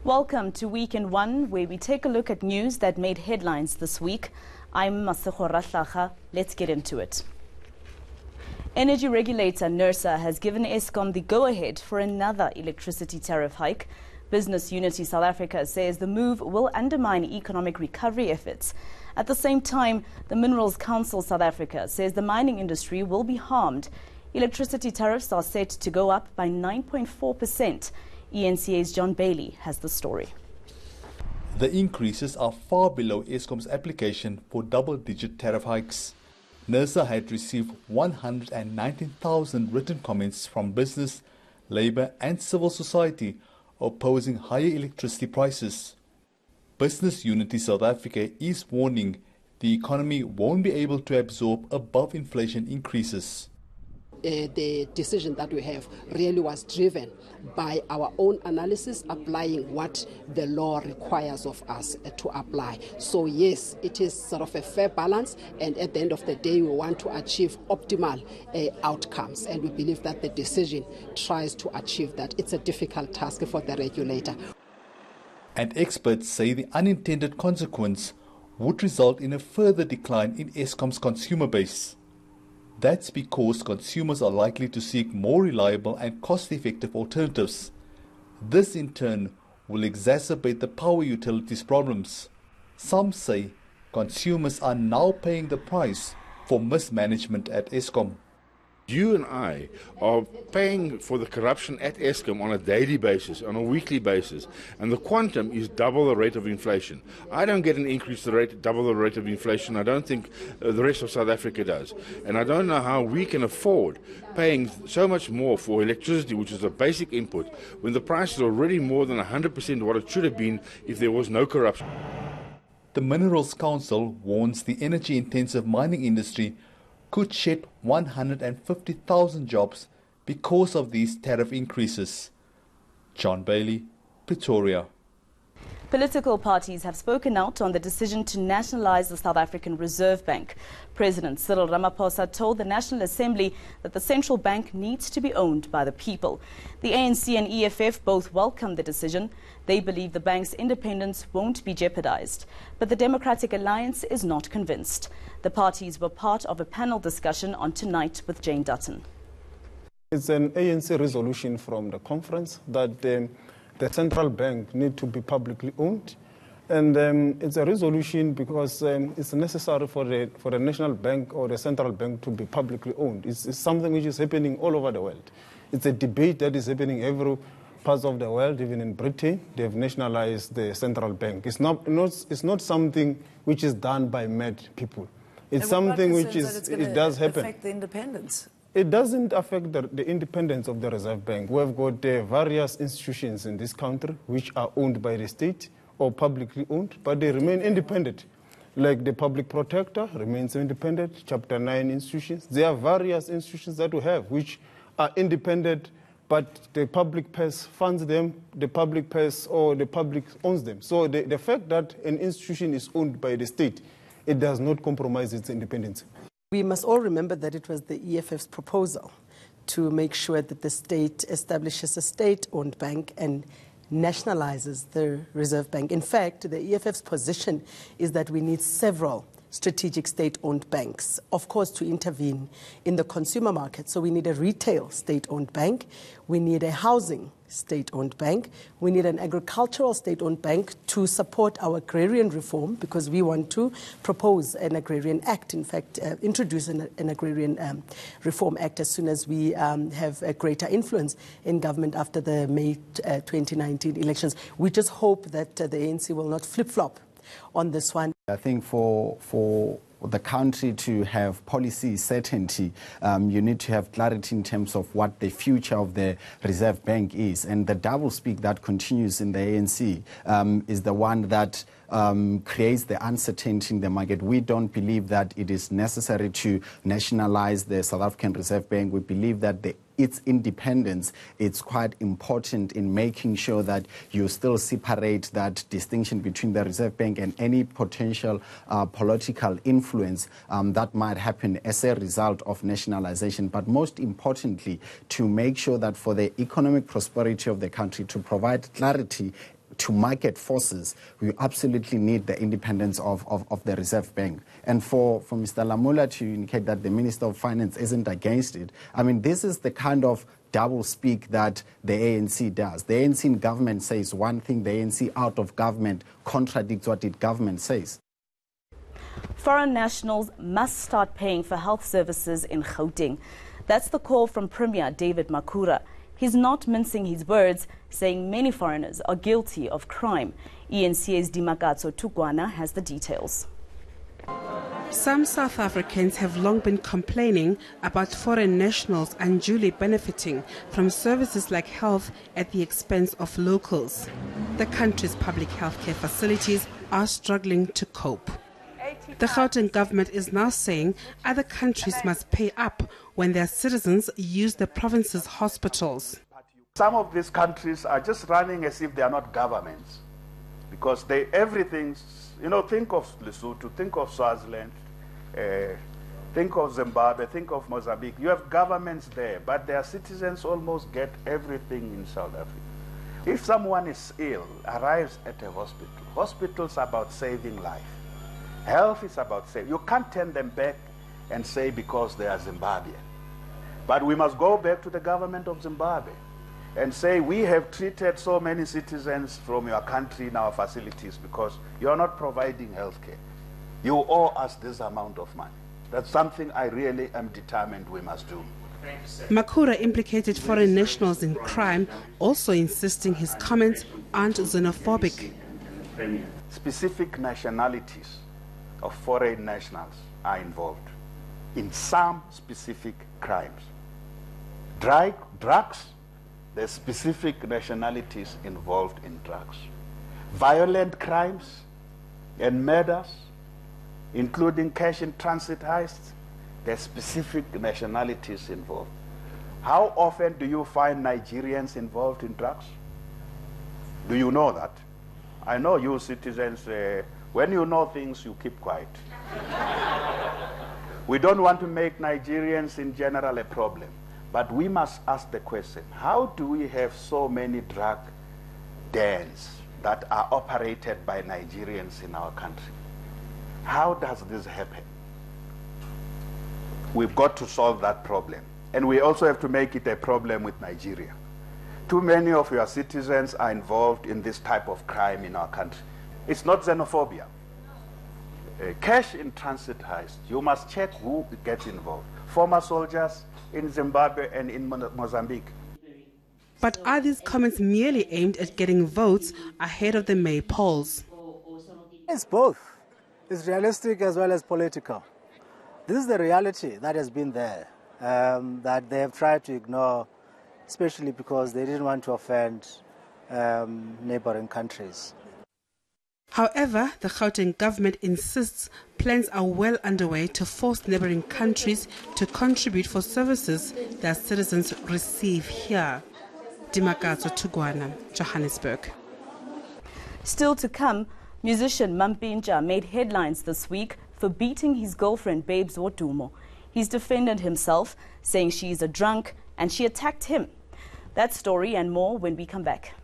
Welcome to Week in One, where we take a look at news that made headlines this week. I'm Masego Ratlaga. Let's get into it. Energy regulator NERSA has given Eskom the go-ahead for another electricity tariff hike. Business Unity South Africa says the move will undermine economic recovery efforts. At the same time, the Minerals Council South Africa says the mining industry will be harmed. Electricity tariffs are set to go up by 9.4%. ENCA's John Bailey has the story. The increases are far below Eskom's application for double-digit tariff hikes. NERSA had received 119,000 written comments from business, labour and civil society opposing higher electricity prices. Business Unity South Africa is warning the economy won't be able to absorb above-inflation increases. The decision that we have really was driven by our own analysis, applying what the law requires of us to apply. So yes, it is sort of a fair balance, and at the end of the day we want to achieve optimal outcomes, and we believe that the decision tries to achieve that. It's a difficult task for the regulator. And experts say the unintended consequence would result in a further decline in Eskom's consumer base. That's because consumers are likely to seek more reliable and cost-effective alternatives. This in turn will exacerbate the power utilities problems. Some say consumers are now paying the price for mismanagement at Eskom. You and I are paying for the corruption at Eskom on a daily basis, on a weekly basis, and the quantum is double the rate of inflation. I don't get an increase the rate, double the rate of inflation. I don't think the rest of South Africa does. And I don't know how we can afford paying so much more for electricity, which is a basic input, when the price is already more than 100% what it should have been if there was no corruption. The Minerals Council warns the energy-intensive mining industry could shed 150,000 jobs because of these tariff increases. John Bailey, Pretoria. Political parties have spoken out on the decision to nationalize the South African Reserve Bank. President Cyril Ramaphosa told the National Assembly that the central bank needs to be owned by the people. The ANC and EFF both welcome the decision. They believe the bank's independence won't be jeopardized. But the Democratic Alliance is not convinced. The parties were part of a panel discussion on Tonight with Jane Dutton. It's an ANC resolution from the conference that the central bank need to be publicly owned, and it's a resolution because it's necessary for the national bank or the central bank to be publicly owned. It's something which is happening all over the world. It's a debate that is happening every part of the world. Even in Britain, they've nationalized the central bank. It's not something which is done by mad people. It's something which it does happen. Affect the independence. It doesn't affect the independence of the Reserve Bank. We've got various institutions in this country which are owned by the state or publicly owned, but they remain independent. Like the Public Protector remains independent, Chapter 9 institutions. There are various institutions that we have which are independent, but the public purse funds them, the public purse or the public owns them. So the fact that an institution is owned by the state, it does not compromise its independence. We must all remember that it was the EFF's proposal to make sure that the state establishes a state-owned bank and nationalizes the Reserve Bank. In fact, the EFF's position is that we need several strategic state-owned banks, of course, to intervene in the consumer market. So we need a retail state-owned bank, we need a housing state-owned bank, we need an agricultural state-owned bank to support our agrarian reform, because we want to propose an agrarian act, in fact, introduce an agrarian reform act as soon as we have a greater influence in government after the May 2019 elections. We just hope that the ANC will not flip-flop on this one. I think for the country to have policy certainty, you need to have clarity in terms of what the future of the Reserve Bank is. And the doublespeak that continues in the ANC is the one that creates the uncertainty in the market. We don't believe that it is necessary to nationalize the South African Reserve Bank. We believe that its independence, it's quite important in making sure that you still separate that distinction between the Reserve Bank and any potential political influence that might happen as a result of nationalization. But most importantly, to make sure that for the economic prosperity of the country, to provide clarity to market forces, we absolutely need the independence of the Reserve Bank. And for Mr. Lamula to indicate that the Minister of Finance isn't against it, I mean, this is the kind of double speak that the ANC does. The ANC in government says one thing, the ANC out of government contradicts what the government says. Foreign nationals must start paying for health services in Gauteng. That's the call from Premier David Makhura. He's not mincing his words, saying many foreigners are guilty of crime. ENCA's Dimakatso Tukwana has the details. Some South Africans have long been complaining about foreign nationals unduly benefiting from services like health at the expense of locals. The country's public healthcare facilities are struggling to cope. The Gauteng government is now saying other countries must pay up when their citizens use the province's hospitals. Some of these countries are just running as if they are not governments, because everything's, think of Lesotho, think of Swaziland, think of Zimbabwe, think of Mozambique. You have governments there, but their citizens almost get everything in South Africa. If someone is ill, arrives at a hospital, hospitals are about saving life. Health is about saving. You can't turn them back and say because they are Zimbabwean. But we must go back to the government of Zimbabwe and say we have treated so many citizens from your country in our facilities because you are not providing health care. You owe us this amount of money. That's something I really am determined we must do. Makhura implicated foreign nationals in crime, also insisting his comments aren't xenophobic. Specific nationalities of foreign nationals are involved in some specific crimes. Drugs, there's specific nationalities involved in drugs. Violent crimes and murders, including cash in transit heists, there's specific nationalities involved. How often do you find Nigerians involved in drugs? Do you know that? I know you citizens, when you know things, you keep quiet. We don't want to make Nigerians in general a problem, but we must ask the question, how do we have so many drug dens that are operated by Nigerians in our country? How does this happen? We've got to solve that problem. And we also have to make it a problem with Nigeria. Too many of your citizens are involved in this type of crime in our country. It's not xenophobia. Cash in transit heist, you must check who gets involved. Former soldiers in Zimbabwe and in Mozambique. But are these comments merely aimed at getting votes ahead of the May polls? It's both. It's realistic as well as political. This is the reality that has been there, that they have tried to ignore, especially because they didn't want to offend neighboring countries. However, the Gauteng government insists plans are well underway to force neighboring countries to contribute for services their citizens receive here. Dimakatso Tukwana, Johannesburg. Still to come, musician Mampintsha made headlines this week for beating his girlfriend Babes Wodumo. He's defended himself, saying she's a drunk and she attacked him. That story and more when we come back.